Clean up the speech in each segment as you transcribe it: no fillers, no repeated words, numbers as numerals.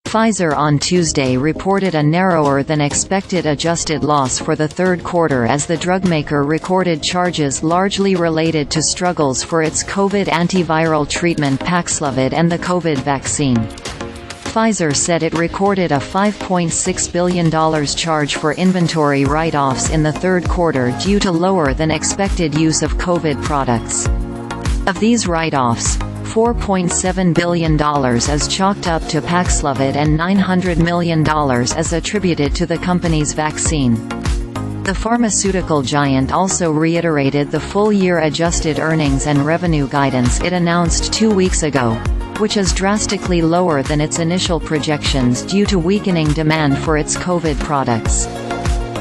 Pfizer on Tuesday reported a narrower-than-expected adjusted loss for the third quarter as the drugmaker recorded charges largely related to struggles for its COVID antiviral treatment Paxlovid and the COVID vaccine. Pfizer said it recorded a $5.6 billion charge for inventory write-offs in the third quarter due to lower-than-expected use of COVID products. Of these write-offs, $4.7 billion is chalked up to Paxlovid and $900 million is attributed to the company's vaccine. The pharmaceutical giant also reiterated the full-year adjusted earnings and revenue guidance it announced 2 weeks ago, which is drastically lower than its initial projections due to weakening demand for its COVID products.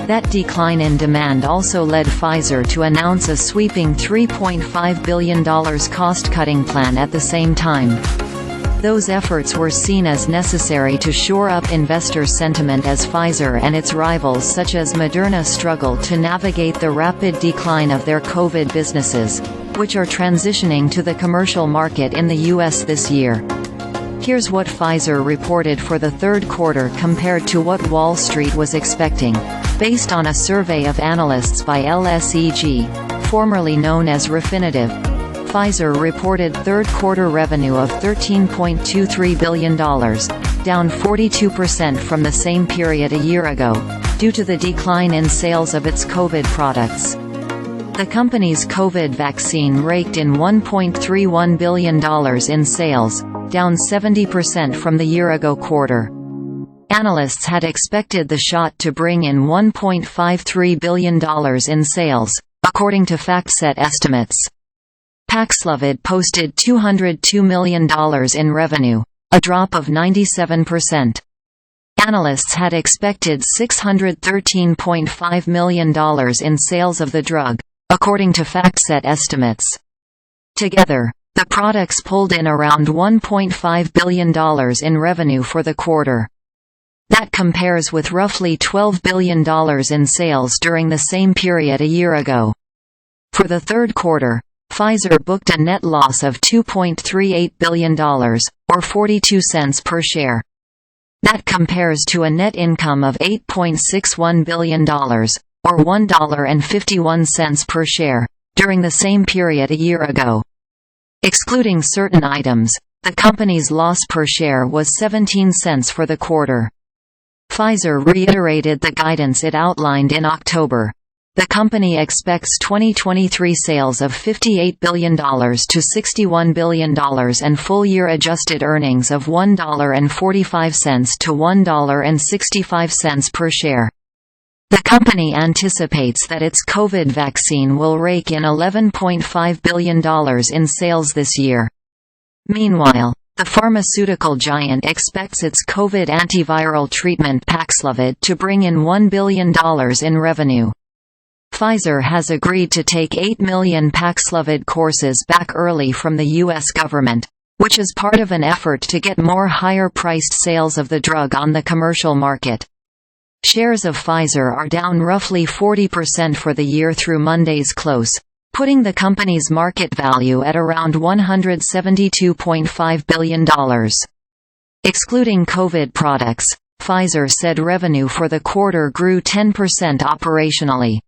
That decline in demand also led Pfizer to announce a sweeping $3.5 billion cost-cutting plan at the same time. Those efforts were seen as necessary to shore up investor sentiment as Pfizer and its rivals such as Moderna struggle to navigate the rapid decline of their COVID businesses, which are transitioning to the commercial market in the U.S. this year. Here's what Pfizer reported for the third quarter compared to what Wall Street was expecting, based on a survey of analysts by LSEG, formerly known as Refinitiv. Pfizer reported third-quarter revenue of $13.23 billion, down 42% from the same period a year ago, due to the decline in sales of its COVID products. The company's COVID vaccine raked in $1.31 billion in sales, down 70% from the year-ago quarter. Analysts had expected the shot to bring in $1.53 billion in sales, according to FactSet estimates. Paxlovid posted $202 million in revenue, a drop of 97%. Analysts had expected $613.5 million in sales of the drug, according to FactSet estimates. Together, the products pulled in around $1.5 billion in revenue for the quarter. That compares with roughly $12 billion in sales during the same period a year ago. For the third quarter, Pfizer booked a net loss of $2.38 billion, or 42 cents per share. That compares to a net income of $8.61 billion, or $1.51 per share, during the same period a year ago. Excluding certain items, the company's loss per share was 17 cents for the quarter. Pfizer reiterated the guidance it outlined in October. The company expects 2023 sales of $58 billion to $61 billion and full-year adjusted earnings of $1.45 to $1.65 per share. The company anticipates that its COVID vaccine will rake in $11.5 billion in sales this year. Meanwhile, the pharmaceutical giant expects its COVID antiviral treatment Paxlovid to bring in $1 billion in revenue. Pfizer has agreed to take 8 million Paxlovid courses back early from the U.S. government, which is part of an effort to get more higher-priced sales of the drug on the commercial market. Shares of Pfizer are down roughly 40% for the year through Monday's close, putting the company's market value at around $172.5 billion. Excluding COVID products, Pfizer said revenue for the quarter grew 10% operationally.